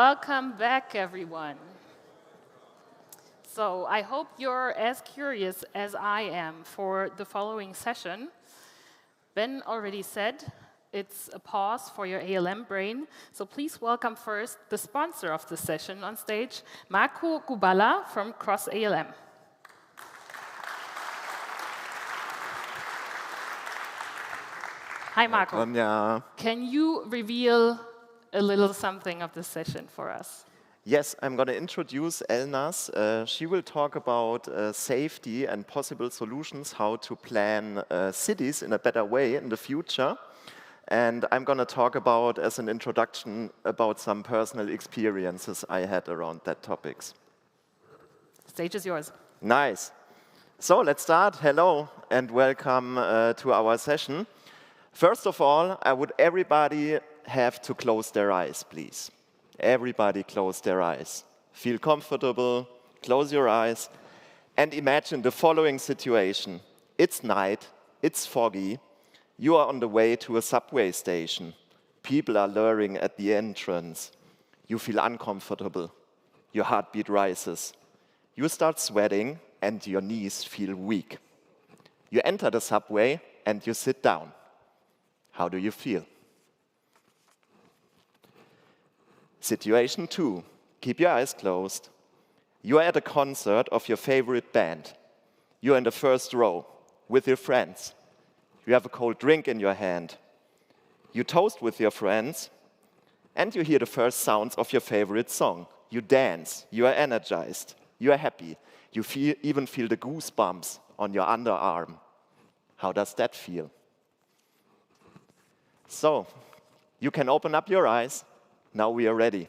Welcome back, everyone. So I hope you're as curious as I am for the following session. Ben already said it's a pause for your ALM brain. So please welcome first the sponsor of the session on stage, Marco Guballa from Cross ALM. Hi, Marco. Ronja. Can you reveal a little something of the session for us? Yes, I'm going to introduce Elnas. She will talk about safety and possible solutions, how to plan cities in a better way in the future. And I'm going to talk about, as an introduction, about some personal experiences I had around that topics. Stage is yours. Nice. So let's start. Hello and welcome to our session. First of all, I would everybody have to close their eyes, please. Everybody close their eyes. Feel comfortable, close your eyes, and imagine the following situation. It's night, it's foggy, you are on the way to a subway station. People are luring at the entrance. You feel uncomfortable. Your heartbeat rises. You start sweating and your knees feel weak. You enter the subway and you sit down. How do you feel? Situation 2. Keep your eyes closed. You are at a concert of your favorite band. You are in the first row with your friends. You have a cold drink in your hand. You toast with your friends, and you hear the first sounds of your favorite song. You dance. You are energized. You are happy. You even feel the goosebumps on your underarm. How does that feel? So, you can open up your eyes. Now we are ready.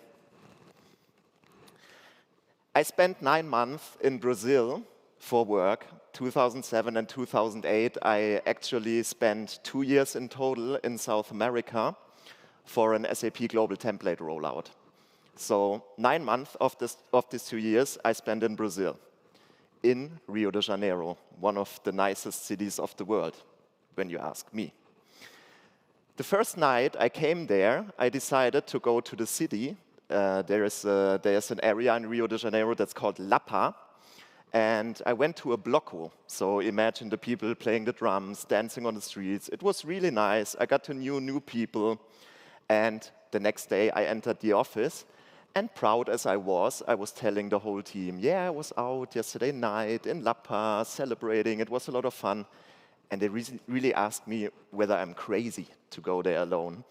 I spent 9 months in Brazil for work, 2007 and 2008. I actually spent 2 years in total in South America for an SAP Global Template rollout. So 9 months of these 2 years I spent in Brazil, in Rio de Janeiro, one of the nicest cities of the world, when you ask me. The first night I came there, I decided to go to the city. There's an area in Rio de Janeiro that's called Lapa. And I went to a bloco. So imagine the people playing the drums, dancing on the streets. It was really nice. I got to know new people. And the next day I entered the office. And proud as I was telling the whole team, yeah, I was out yesterday night in Lapa celebrating. It was a lot of fun. And they really asked me whether I'm crazy to go there alone.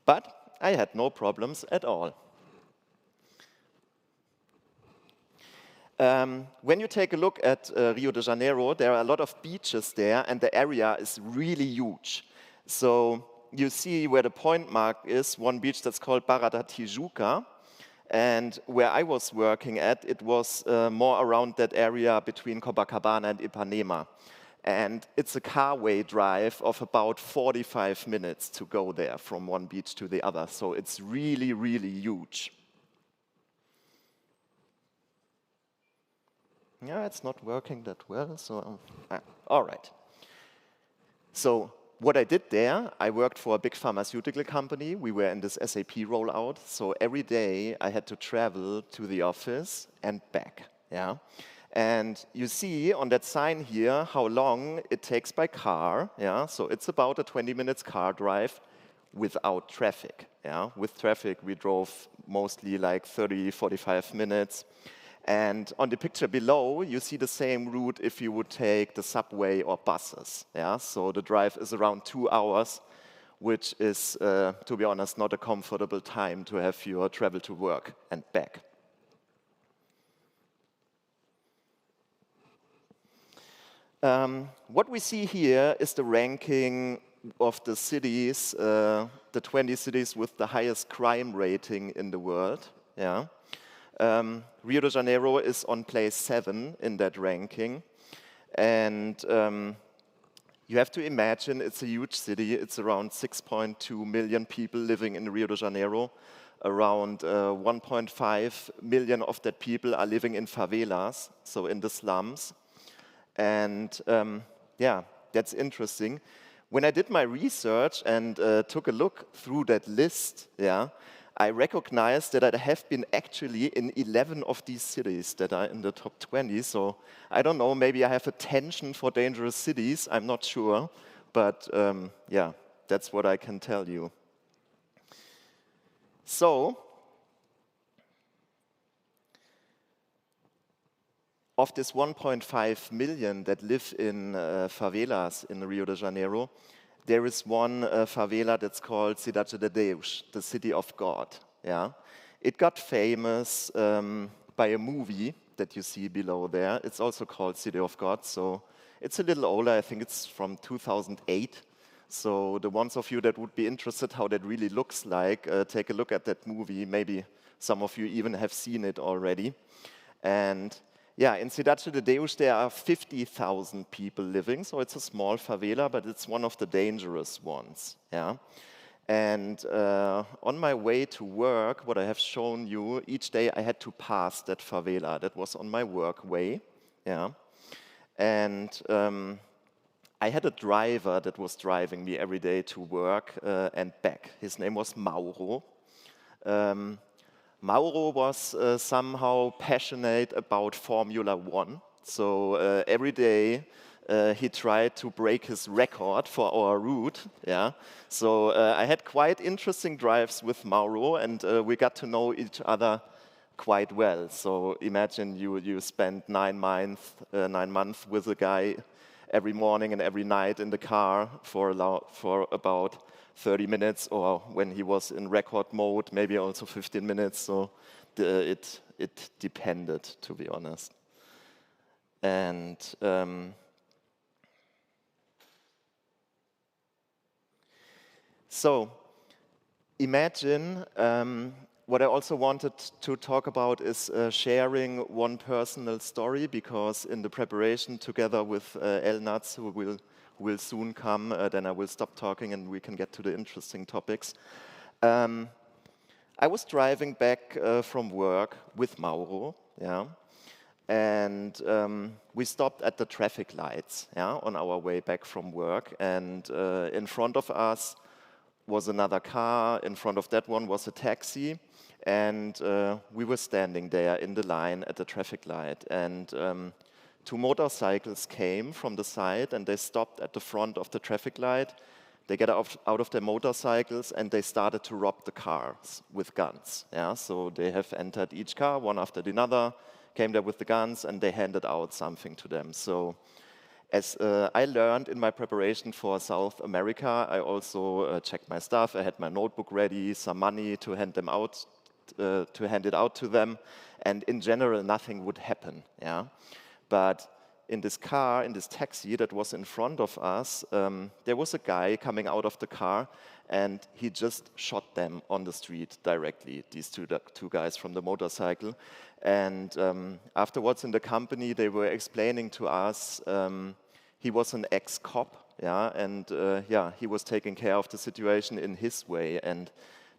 But I had no problems at all. When you take a look at Rio de Janeiro, there are a lot of beaches there, and the area is really huge. So you see where the point mark is, one beach that's called Barra da Tijuca. And where I was working at, it was more around that area between Copacabana and Ipanema. And it's a carway drive of about 45 minutes to go there from one beach to the other. So it's really, really huge. Yeah, it's not working that well, so all right. So what I did there, I worked for a big pharmaceutical company. We were in this SAP rollout, so every day I had to travel to the office and back. Yeah. And you see on that sign here how long it takes by car. Yeah? So it's about a 20 minutes car drive without traffic. Yeah? With traffic, we drove mostly like 30, 45 minutes. And on the picture below, you see the same route if you would take the subway or buses. Yeah? So the drive is around 2 hours, which is, to be honest, not a comfortable time to have your travel to work and back. What we see here is the ranking of the cities, the 20 cities with the highest crime rating in the world. Yeah. Rio de Janeiro is on place 7 in that ranking. And you have to imagine it's a huge city. It's around 6.2 million people living in Rio de Janeiro. Around 1.5 million of that people are living in favelas, so in the slums. And yeah, that's interesting. When I did my research and took a look through that list, yeah, I recognize that I have been actually in 11 of these cities that are in the top 20. So I don't know, maybe I have a tension for dangerous cities, I'm not sure. But yeah, that's what I can tell you. So, of this 1.5 million that live in favelas in Rio de Janeiro, there is one favela that's called Cidade de Deus, the City of God. Yeah, it got famous by a movie that you see below there. It's also called City of God, so it's a little older. I think it's from 2008. So the ones of you that would be interested how that really looks like, take a look at that movie. Maybe some of you even have seen it already. And yeah, in Cidade de Deus there are 50,000 people living, so it's a small favela, but it's one of the dangerous ones. Yeah. And on my way to work, what I have shown you, each day I had to pass that favela. That was on my work way. Yeah. And I had a driver that was driving me every day to work and back. His name was Mauro. Mauro was somehow passionate about Formula One. So every day he tried to break his record for our route. Yeah. So I had quite interesting drives with Mauro, and we got to know each other quite well. So imagine you spend 9 months with a guy every morning and every night in the car for about 30 minutes, or when he was in record mode, maybe also 15 minutes. So it depended, to be honest. And so imagine what I also wanted to talk about is sharing one personal story, because in the preparation together with Elnaz, who will soon come, then I will stop talking and we can get to the interesting topics. I was driving back from work with Mauro, yeah, and we stopped at the traffic lights, yeah, on our way back from work, and in front of us was another car, in front of that one was a taxi, and we were standing there in the line at the traffic light, and 2 motorcycles came from the side and they stopped at the front of the traffic light. They got out of their motorcycles and they started to rob the cars with guns. Yeah? So they have entered each car, one after another, came there with the guns, and they handed out something to them. So as I learned in my preparation for South America, I also checked my stuff. I had my notebook ready, some money to hand it out to them, and in general, nothing would happen. Yeah, but in this car, in this taxi that was in front of us, there was a guy coming out of the car, and he just shot them on the street directly. These two guys from the motorcycle, and afterwards in the company, they were explaining to us. He was an ex-cop, yeah, and yeah, he was taking care of the situation in his way, and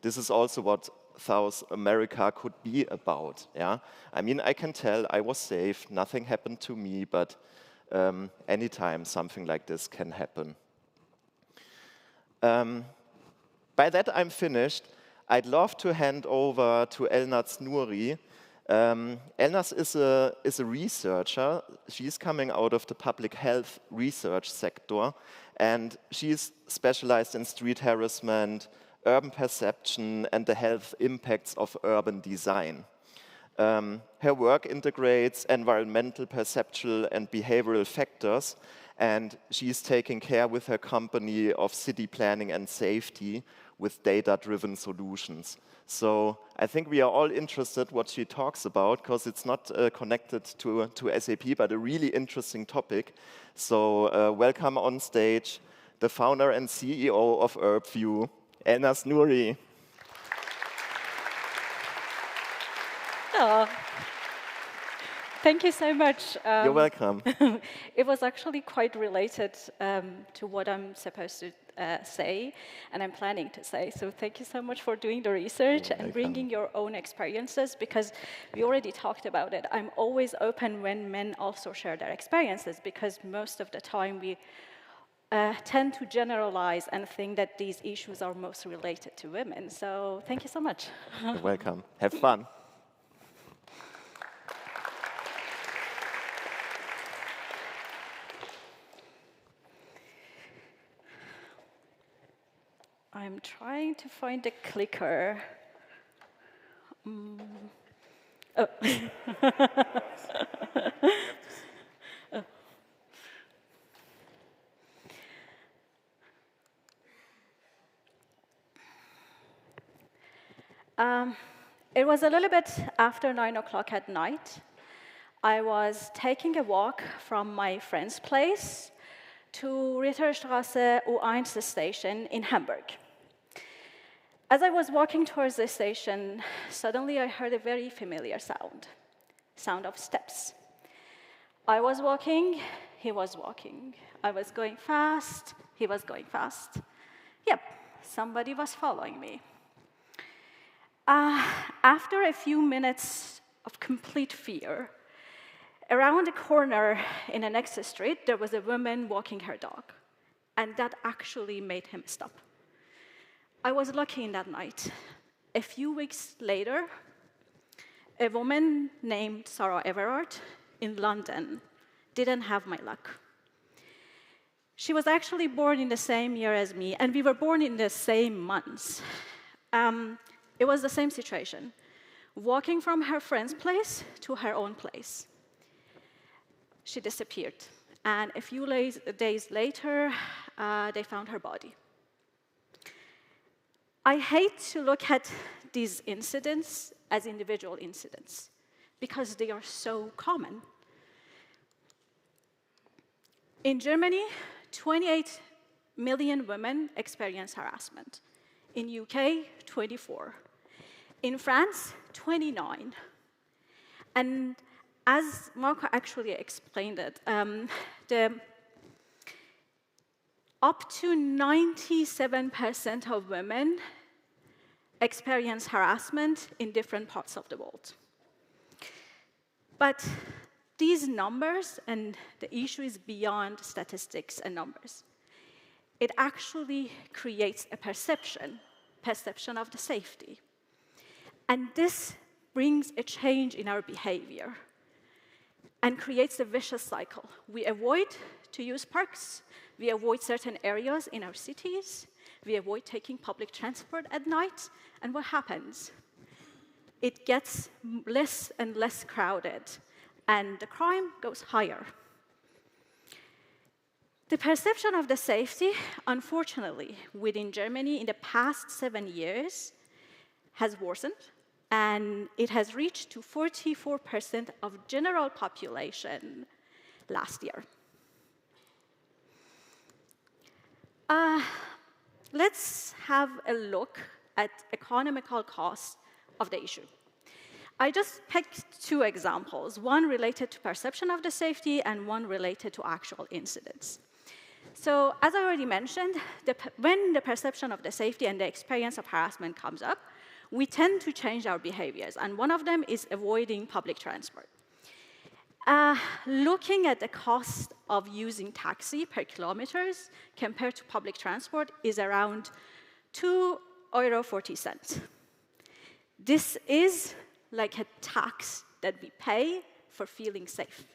this is also what South America could be about, yeah. I mean, I can tell I was safe, nothing happened to me, but anytime something like this can happen. By that I'm finished. I'd love to hand over to Elnaz Nouri. Elnaz is a researcher. She's coming out of the public health research sector, and she's specialized in street harassment, urban perception, and the health impacts of urban design. Her work integrates environmental, perceptual, and behavioral factors, and she's taking care with her company of city planning and safety with data-driven solutions. So I think we are all interested what she talks about, because it's not connected to SAP, but a really interesting topic. So welcome on stage the founder and CEO of UrbView, Elnaz Nouri. Oh, thank you so much. You're welcome. It was actually quite related to what I'm supposed to say, and I'm planning to say. So thank you so much for doing the research and bringing your own experiences, because we already talked about it. I'm always open when men also share their experiences, because most of the time we tend to generalize and think that these issues are most related to women. So thank you so much. You're welcome. Have fun. I'm trying to find the clicker. Oh. It was a little bit after 9 o'clock at night. I was taking a walk from my friend's place to Ritterstraße U1 station in Hamburg. As I was walking towards the station, suddenly I heard a very familiar sound of steps. I was walking, he was walking. I was going fast, he was going fast. Yep, somebody was following me. After a few minutes of complete fear, around the corner in the next street, there was a woman walking her dog, and that actually made him stop. I was lucky in that night. A few weeks later, a woman named Sarah Everard in London didn't have my luck. She was actually born in the same year as me, and we were born in the same months. It was the same situation, walking from her friend's place to her own place. She disappeared, and a few days later, they found her body. I hate to look at these incidents as individual incidents, because they are so common. In Germany, 28 million women experience harassment. In UK, 24. In France, 29. And as Marco actually explained it, up to 97% of women experience harassment in different parts of the world. But these numbers, and the issue is beyond statistics and numbers. It actually creates a perception of the safety. And this brings a change in our behavior and creates a vicious cycle. We avoid to use parks, we avoid certain areas in our cities, we avoid taking public transport at night, and what happens? It gets less and less crowded, and the crime goes higher. The perception of the safety, unfortunately, within Germany in the past 7 years has worsened, and it has reached to 44% of general population last year. Let's have a look at economical costs of the issue. I just picked two examples, one related to perception of the safety and one related to actual incidents. So as I already mentioned, when the perception of the safety and the experience of harassment comes up, we tend to change our behaviors, and one of them is avoiding public transport. Looking at the cost of using taxi per kilometers compared to public transport is around €2.40. This is like a tax that we pay for feeling safe.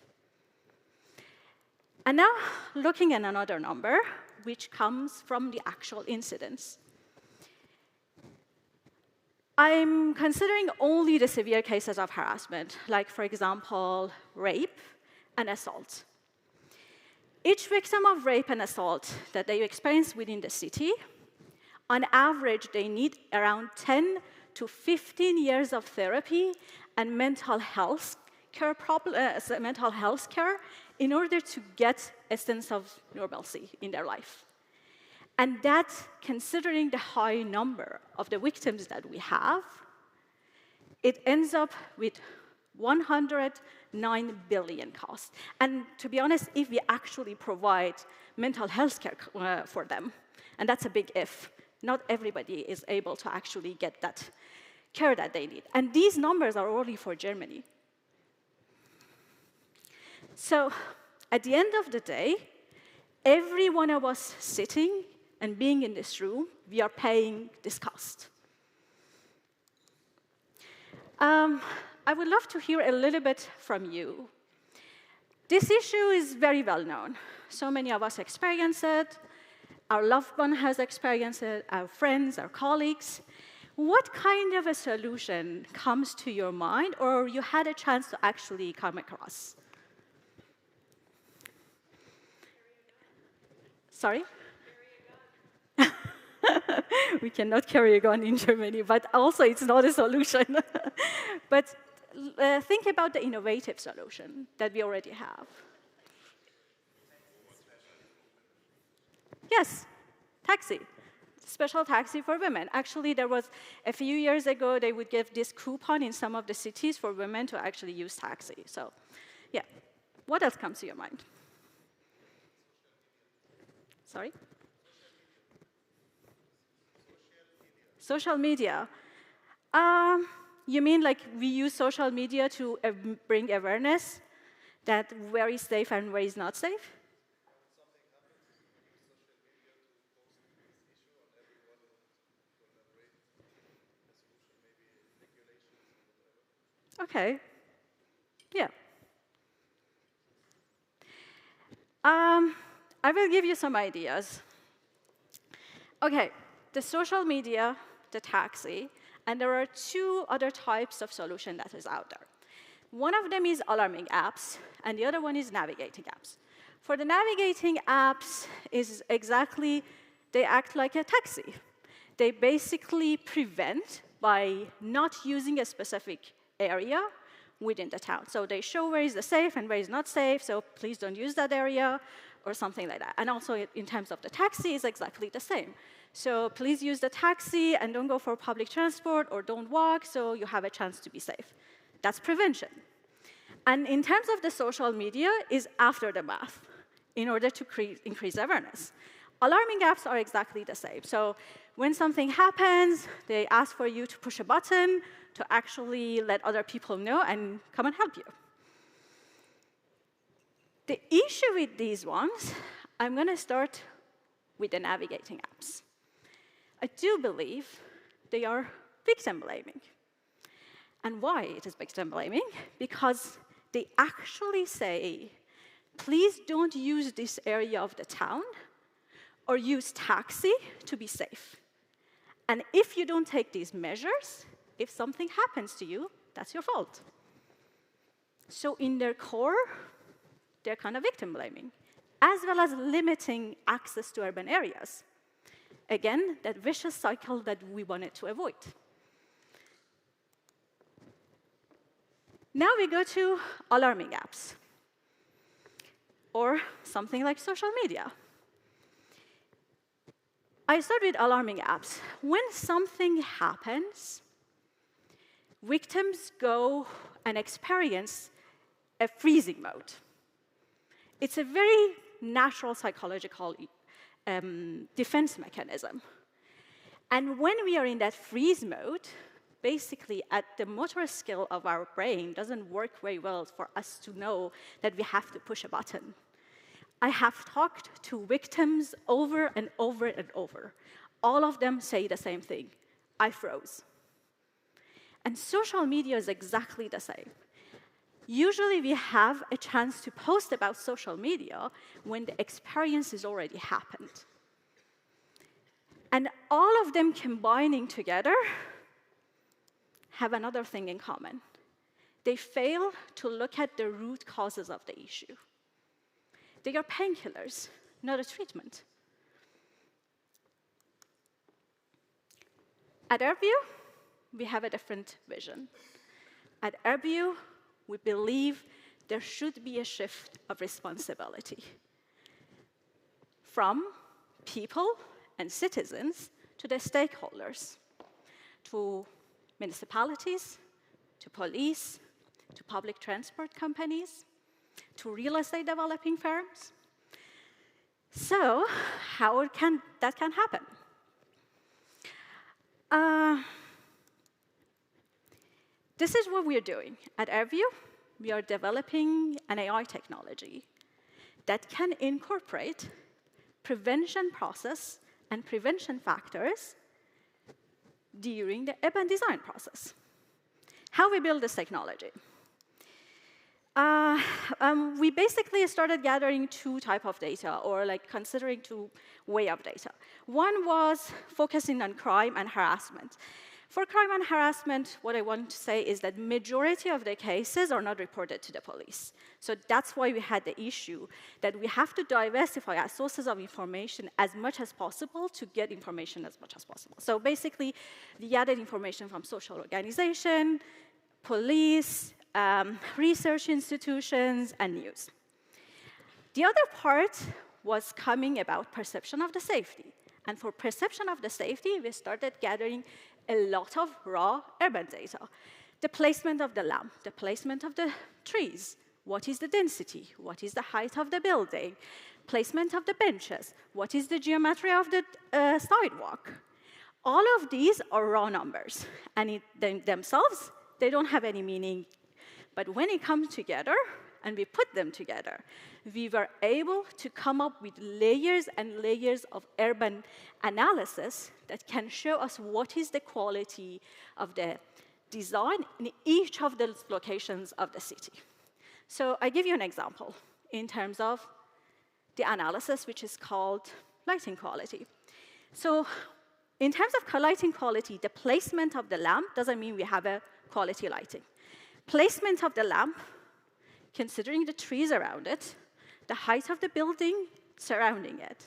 And now, looking at another number, which comes from the actual incidents. I'm considering only the severe cases of harassment, like, for example, rape and assault. Each victim of rape and assault that they experience within the city, on average, they need around 10 to 15 years of therapy and mental health care in order to get a sense of normalcy in their life. And that, considering the high number of the victims that we have, it ends up with 109 billion costs. And to be honest, if we actually provide mental health care for them, and that's a big if, not everybody is able to actually get that care that they need. And these numbers are only for Germany. So at the end of the day, every one of us sitting and being in this room, we are paying this cost. I would love to hear a little bit from you. This issue is very well known. So many of us experience it. Our loved one has experienced it, our friends, our colleagues. What kind of a solution comes to your mind or you had a chance to actually come across? Sorry? We cannot carry a gun in Germany, but also it's not a solution. But think about the innovative solution that we already have. Yes, taxi. Special taxi for women. Actually, there was a few years ago, they would give this coupon in some of the cities for women to actually use taxi. So, yeah. What else comes to your mind? Sorry? Social media. You mean like we use social media to bring awareness that where is safe and where is not safe? Okay. Yeah. I will give you some ideas. Okay, the social media, the taxi, and there are two other types of solution that is out there. One of them is alarming apps, and the other one is navigating apps. For the navigating apps is exactly, they act like a taxi. They basically prevent by not using a specific area within the town. So they show where is the safe and where is not safe, so please don't use that area, or something like that. And also in terms of the taxi, it's exactly the same. So please use the taxi and don't go for public transport or don't walk so you have a chance to be safe. That's prevention. And in terms of the social media is after the math in order to increase awareness. Alarming apps are exactly the same. So when something happens, they ask for you to push a button to actually let other people know and come and help you. The issue with these ones, I'm going to start with the navigating apps. I do believe they are victim blaming. And why it is victim blaming? Because they actually say, please don't use this area of the town or use taxi to be safe. And if you don't take these measures, if something happens to you, that's your fault. So in their core, they're kind of victim blaming, as well as limiting access to urban areas. Again, that vicious cycle that we wanted to avoid. Now we go to alarming apps, or something like social media. I start with alarming apps. When something happens, victims go and experience a freezing mode. It's a very natural psychological defense mechanism. And when we are in that freeze mode, basically at the motor skill of our brain doesn't work very well for us to know that we have to push a button. I have talked to victims over and over and over. All of them say the same thing. I froze. And social media is exactly the same. Usually we have a chance to post about social media when the experience has already happened. And all of them combining together have another thing in common. They fail to look at the root causes of the issue. They are painkillers, not a treatment. At AirView, we have a different vision. At AirView, we believe there should be a shift of responsibility from people and citizens to the stakeholders, to municipalities, to police, to public transport companies, to real estate developing firms. So how can that happen? This is what we're doing. At AirView, we are developing an AI technology that can incorporate prevention process and prevention factors during the urban design process. How we build this technology? We basically started gathering two types of data, or like considering two ways of data. One was focusing on crime and harassment. For crime and harassment, what I want to say is that majority of the cases are not reported to the police. So that's why we had the issue that we have to diversify our sources of information as much as possible to get information as much as possible. So basically, we gathered information from social organization, police, research institutions, and news. The other part was coming about perception of the safety. And for perception of the safety, we started gathering a lot of raw urban data. The placement of the lamp, the placement of the trees, what is the density, what is the height of the building, placement of the benches, what is the geometry of the sidewalk. All of these are raw numbers, and themselves, they don't have any meaning. But when it comes together, and we put them together, we were able to come up with layers and layers of urban analysis that can show us what is the quality of the design in each of the locations of the city. So I give you an example in terms of the analysis, which is called lighting quality. So in terms of lighting quality, the placement of the lamp doesn't mean we have a quality lighting. Placement of the lamp, considering the trees around it, the height of the building surrounding it.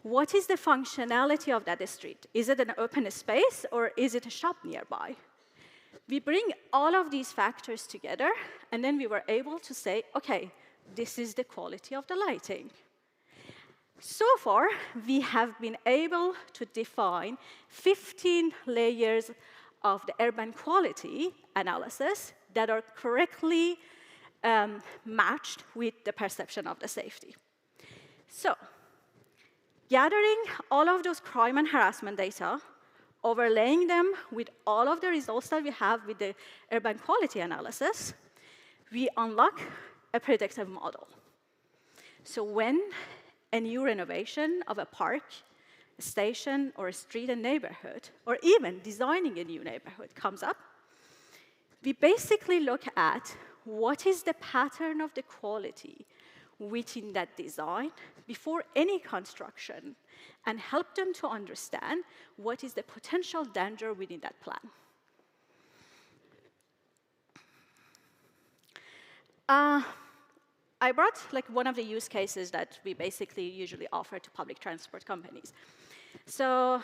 What is the functionality of that street? Is it an open space, or is it a shop nearby? We bring all of these factors together, and then we were able to say, OK, this is the quality of the lighting. So far, we have been able to define 15 layers of the urban quality analysis that are correctly matched with the perception of the safety. So, gathering all of those crime and harassment data, overlaying them with all of the results that we have with the urban quality analysis, we unlock a predictive model. So when a new renovation of a park, a station, or a street and neighborhood, or even designing a new neighborhood comes up, we basically look at what is the pattern of the quality within that design before any construction, and help them to understand what is the potential danger within that plan. I brought one of the use cases that we basically usually offer to public transport companies. So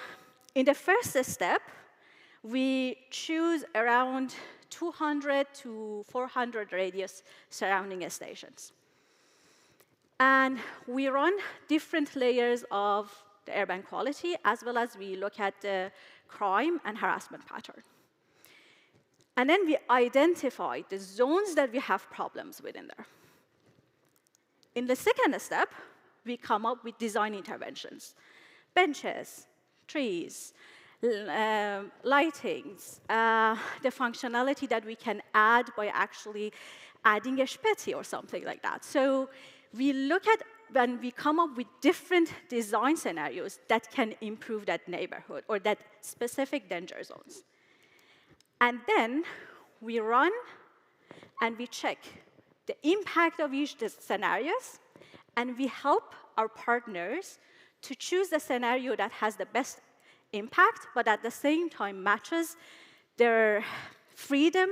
in the first step, we choose around 200 to 400 radius surrounding stations. And we run different layers of the urban quality, as well as we look at the crime and harassment pattern. And then we identify the zones that we have problems within there. In the second step, we come up with design interventions. Benches, trees, lightings, the functionality that we can add by actually adding a Späti or something like that. So we look at when we come up with different design scenarios that can improve that neighborhood or that specific danger zones. And then we run and we check the impact of each of the scenarios, and we help our partners to choose the scenario that has the best impact, but at the same time matches their freedom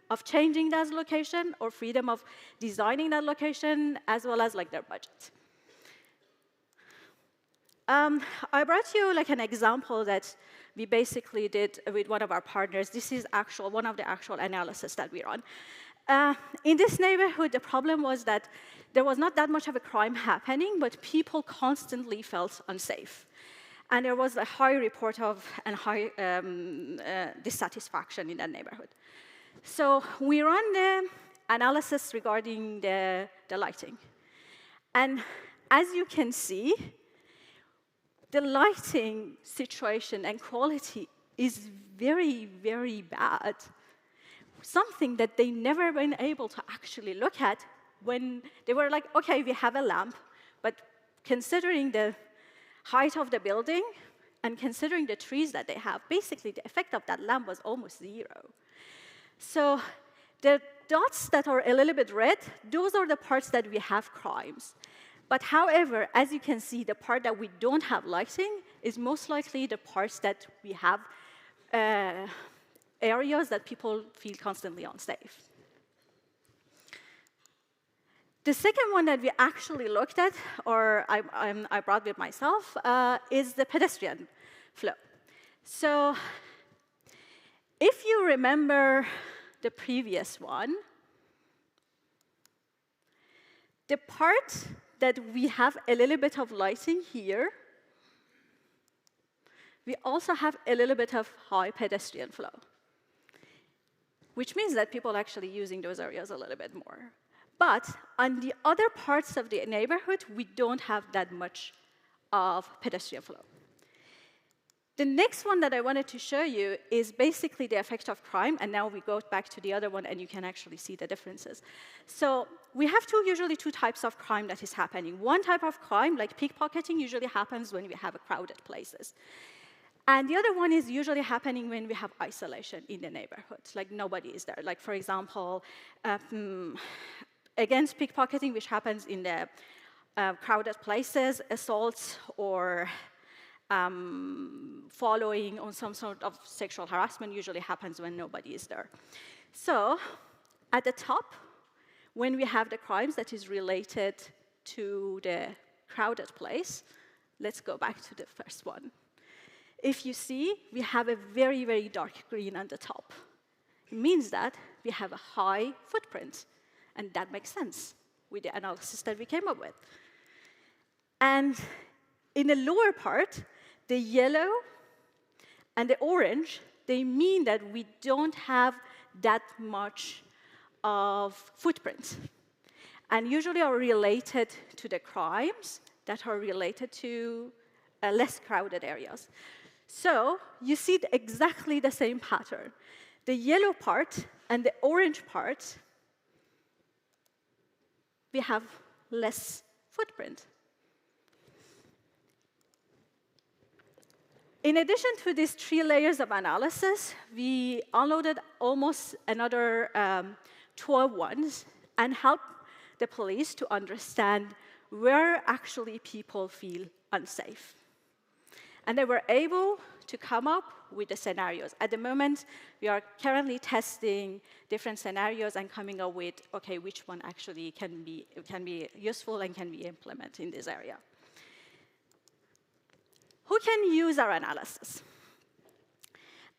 of changing that location or freedom of designing that location, as well as their budget. I brought you an example that we basically did with one of our partners. This is one of the actual analysis that we run. In this neighborhood, the problem was that there was not that much of a crime happening, but people constantly felt unsafe. And there was a high report of and high dissatisfaction in that neighborhood. So we run the analysis regarding the lighting. And as you can see, the lighting situation and quality is very, very bad. Something that they never been able to actually look at when they were like, OK, we have a lamp, but considering the height of the building and considering the trees that they have, basically the effect of that lamp was almost 0. So the dots that are a little bit red, those are the parts that we have crimes. But however, as you can see, the part that we don't have lighting is most likely the parts that we have areas that people feel constantly unsafe. The second one that we actually looked at, or I brought with myself, is the pedestrian flow. So if you remember the previous one, the part that we have a little bit of lighting here, we also have a little bit of high pedestrian flow, which means that people are actually using those areas a little bit more. But on the other parts of the neighborhood, we don't have that much of pedestrian flow. The next one that I wanted to show you is basically the effect of crime, and now we go back to the other one, and you can actually see the differences. So we have usually two types of crime that is happening. One type of crime, like pickpocketing, usually happens when we have crowded places. And the other one is usually happening when we have isolation in the neighborhood, like nobody is there. Like, for example, against pickpocketing, which happens in the crowded places, assaults or following on some sort of sexual harassment usually happens when nobody is there. So at the top, when we have the crimes that is related to the crowded place, let's go back to the first one. If you see, we have a very, very dark green on the top. It means that we have a high footprint. And that makes sense with the analysis that we came up with. And in the lower part, the yellow and the orange, they mean that we don't have that much of footprint. And usually are related to the crimes that are related to less crowded areas. So you see exactly the same pattern. The yellow part and the orange part, we have less footprint. In addition to these 3 layers of analysis, we unloaded almost another 12 ones and helped the police to understand where actually people feel unsafe. And they were able to come up with the scenarios. At the moment, we are currently testing different scenarios and coming up with, okay, which one actually can be useful and can be implemented in this area. Who can use our analysis?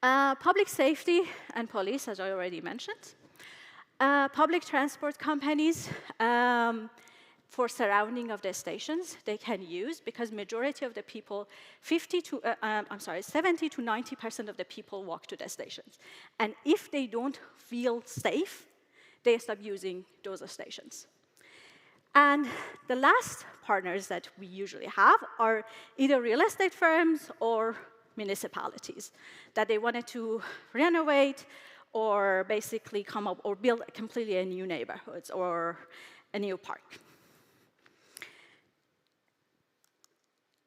Public safety and police, as I already mentioned. Public transport companies, for surrounding of the stations, they can use, because majority of the people, 70 to 90% of the people walk to the stations. And if they don't feel safe, they stop using those stations. And the last partners that we usually have are either real estate firms or municipalities, that they wanted to renovate or basically come up or build completely a new neighborhoods or a new park.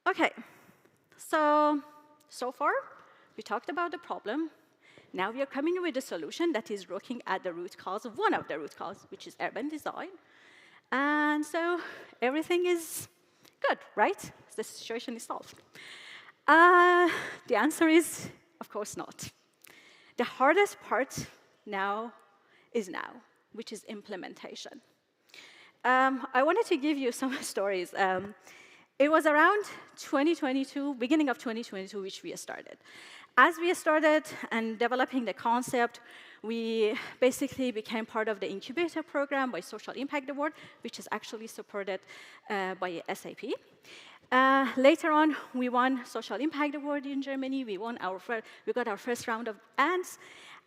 Okay, so far, we talked about the problem. Now we are coming with a solution that is looking at the root cause of one of the root causes, which is urban design. And so everything is good, right? The situation is solved. The answer is, of course not. The hardest part now is which is implementation. I wanted to give you some stories. It was around 2022, beginning of 2022, which we started. As we started and developing the concept, we basically became part of the incubator program by Social Impact Award, which is actually supported by SAP. Later on, we won Social Impact Award in Germany. We got our first round of grants.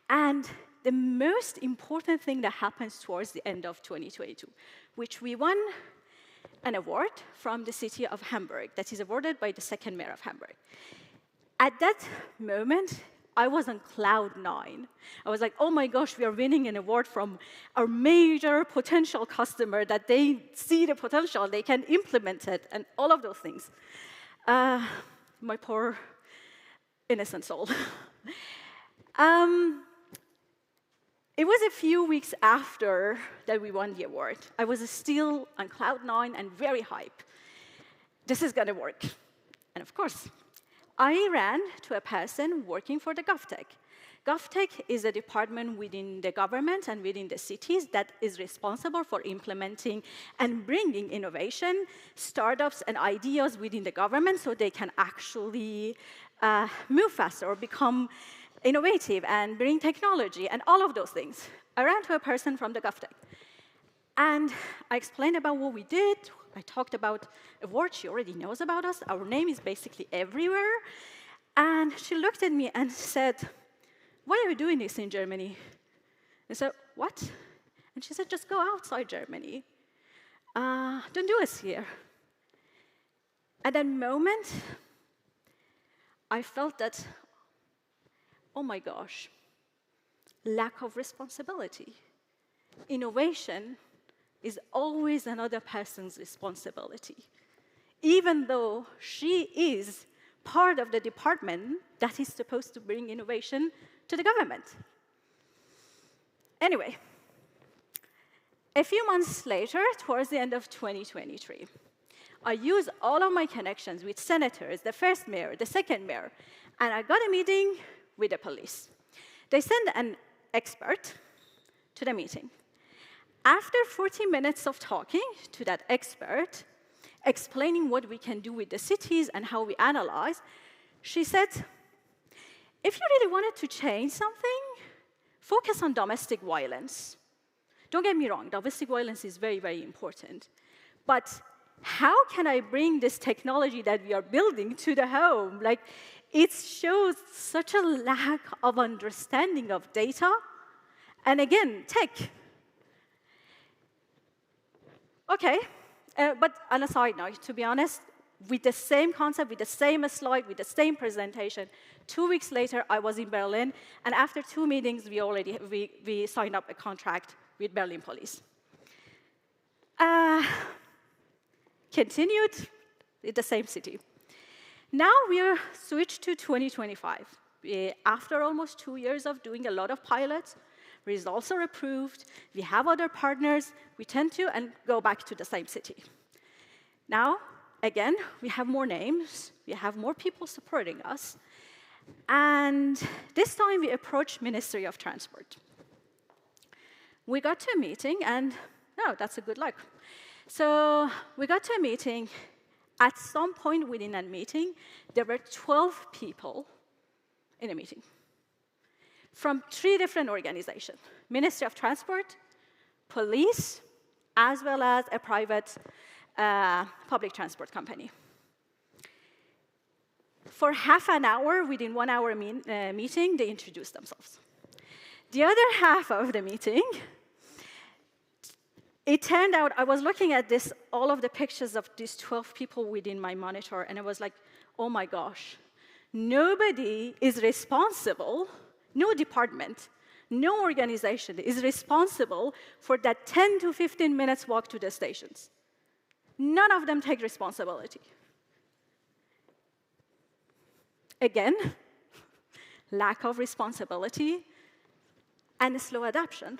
And the most important thing that happens towards the end of 2022, which we won an award from the city of Hamburg that is awarded by the second mayor of Hamburg. At that moment, I was on cloud 9. I was like, oh my gosh, we are winning an award from our major potential customer that they see the potential, they can implement it, and all of those things. My poor innocent soul. It was a few weeks after that we won the award. I was still on cloud 9 and very hype. This is going to work. And of course, I ran to a person working for the GovTech. GovTech is a department within the government and within the cities that is responsible for implementing and bringing innovation, startups, and ideas within the government so they can actually move faster or become innovative and bring technology and all of those things. I ran to a person from the GovTech. And I explained about what we did. I talked about awards she already knows about us. Our name is basically everywhere. And she looked at me and said, why are you doing this in Germany? I said, what? And she said, just go outside Germany. Don't do this here. At that moment, I felt that, oh my gosh, lack of responsibility. Innovation is always another person's responsibility, even though she is part of the department that is supposed to bring innovation to the government. Anyway, a few months later, towards the end of 2023, I used all of my connections with senators, the first mayor, the second mayor, and I got a meeting with the police. They sent an expert to the meeting. After 40 minutes of talking to that expert, explaining what we can do with the cities and how we analyze, she said, if you really wanted to change something, focus on domestic violence. Don't get me wrong, domestic violence is very, very important. But how can I bring this technology that we are building to the home? Like, it shows such a lack of understanding of data. And again, tech. OK, but on a side note, to be honest, with the same concept, with the same slide, with the same presentation, 2 weeks later, I was in Berlin. And after 2 meetings, we signed up a contract with Berlin Police. Continued in the same city. Now we are switched to 2025. After almost 2 years of doing a lot of pilots, results are approved, we have other partners, we tend to and go back to the same city. Now, again, we have more names, we have more people supporting us, and this time we approached Ministry of Transport. We got to a meeting, and no, that's a good luck. So we got to a meeting. At some point within that meeting, there were 12 people in a meeting from 3 different organizations: Ministry of Transport, police, as well as a private public transport company. For half an hour, within 1 hour meeting, they introduced themselves. The other half of the meeting, it turned out I was looking at all of the pictures of these 12 people within my monitor, and I was like, oh my gosh, nobody is responsible, no department, no organization is responsible for that 10 to 15 minutes walk to the stations. None of them take responsibility. Again, lack of responsibility and slow adoption.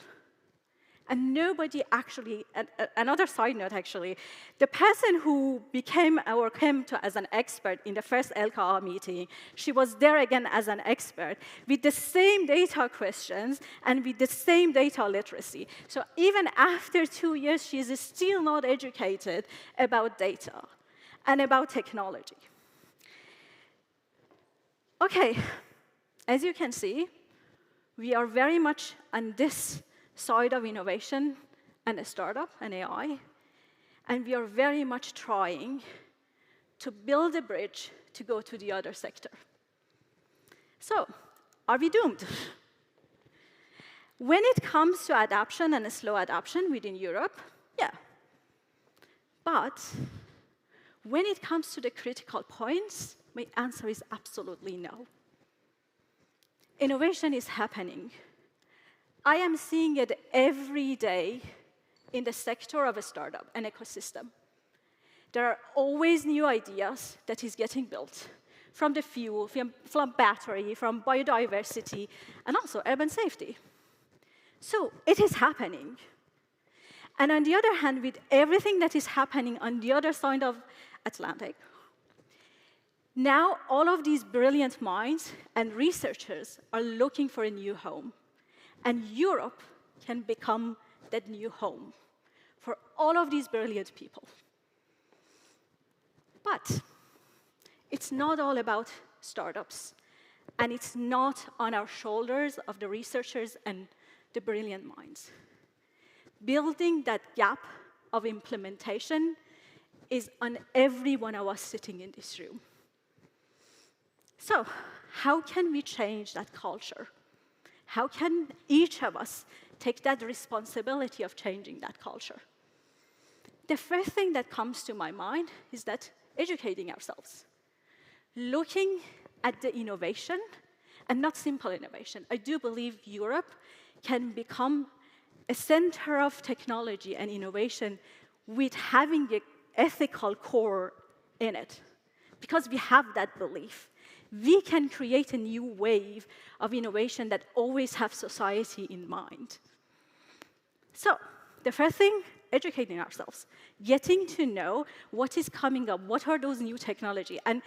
And nobody actually, another side note actually, the person who came as an expert in the first LKA meeting, she was there again as an expert with the same data questions and with the same data literacy. So even after 2 years, she is still not educated about data and about technology. OK, as you can see, we are very much on this side of innovation and a startup and AI, and we are very much trying to build a bridge to go to the other sector. So, are we doomed? When it comes to adoption and a slow adoption within Europe, yeah. But when it comes to the critical points, my answer is absolutely no. innovation is happening. I am seeing it every day in the sector of a startup, an ecosystem. There are always new ideas that is getting built, from the fuel, from battery, from biodiversity, and also urban safety. So it is happening. And on the other hand, with everything that is happening on the other side of Atlantic, now all of these brilliant minds and researchers are looking for a new home. And Europe can become that new home for all of these brilliant people. But it's not all about startups, and it's not on our shoulders of the researchers and the brilliant minds. Building that gap of implementation is on every one of us sitting in this room. So, how can we change that culture? How can each of us take that responsibility of changing that culture? The first thing that comes to my mind is that educating ourselves, looking at the innovation, and not simple innovation. I do believe Europe can become a center of technology and innovation with having an ethical core in it, because we have that belief. We can create a new wave of innovation that always has society in mind. So, the first thing, educating ourselves, getting to know what is coming up, what are those new technology. And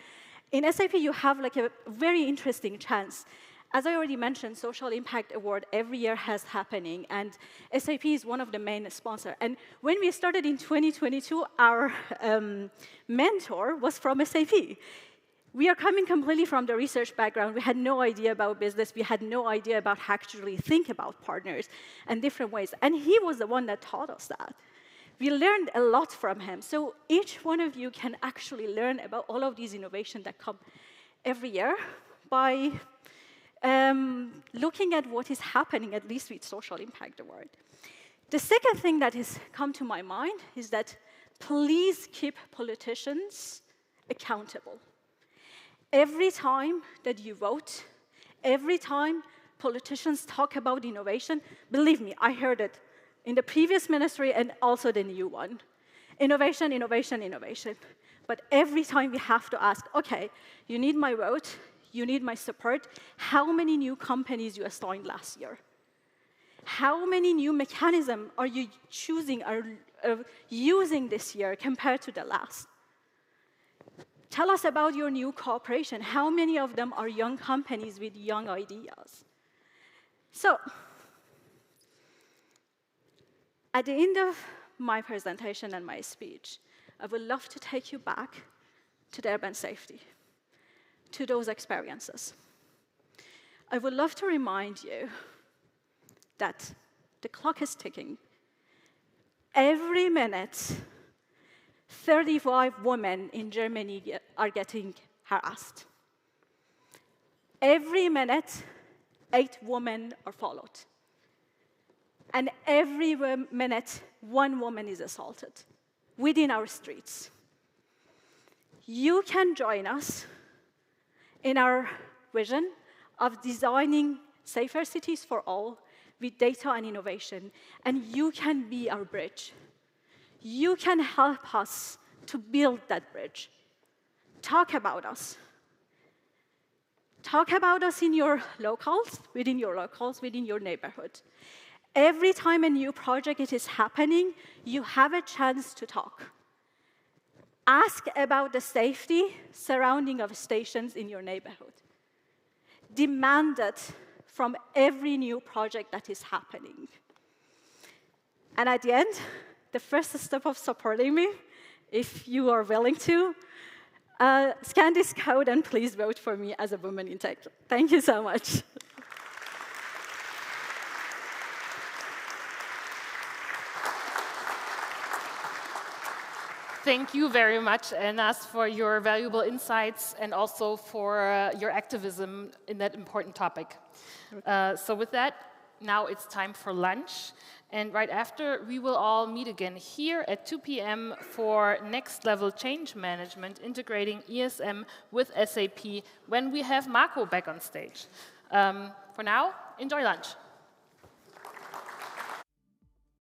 in SAP, you have like a very interesting chance. As I already mentioned, Social Impact Award every year has happening, and SAP is one of the main sponsors. And when we started in 2022, our mentor was from SAP. We are coming completely from the research background. We had no idea about business. We had no idea about how to actually think about partners and different ways. And he was the one that taught us that. We learned a lot from him. So each one of you can actually learn about all of these innovations that come every year by looking at what is happening, at least with Social Impact Award. The second thing that has come to my mind is that please keep politicians accountable. Every time that you vote, every time politicians talk about innovation, believe me, I heard it in the previous ministry and also the new one. Innovation, innovation, innovation. But every time we have to ask, okay, you need my vote, you need my support. How many new companies you assigned last year? How many new mechanisms are you choosing or using this year compared to the last? Tell us about your new cooperation. How many of them are young companies with young ideas? So, at the end of my presentation and my speech, I would love to take you back to the urban safety, to those experiences. I would love to remind you that the clock is ticking. Every minute, 35 women in Germany are getting harassed. Every minute, 8 women are followed. And every minute, 1 woman is assaulted within our streets. You can join us in our vision of designing safer cities for all with data and innovation, and you can be our bridge. You can help us to build that bridge. Talk about us. Talk about us in your locals, within your neighborhood. Every time a new project is happening, you have a chance to talk. Ask about the safety surrounding of stations in your neighborhood. Demand it from every new project that is happening. And at the end, the first step of supporting me, if you are willing to, scan this code and please vote for me as a woman in tech. Thank you so much. Thank you very much, Elnaz, for your valuable insights and also for your activism in that important topic. So with that, now it's time for lunch. And right after, we will all meet again here at 2 p.m. for Next Level Change Management, integrating ESM with SAP, when we have Marco back on stage. For now, enjoy lunch.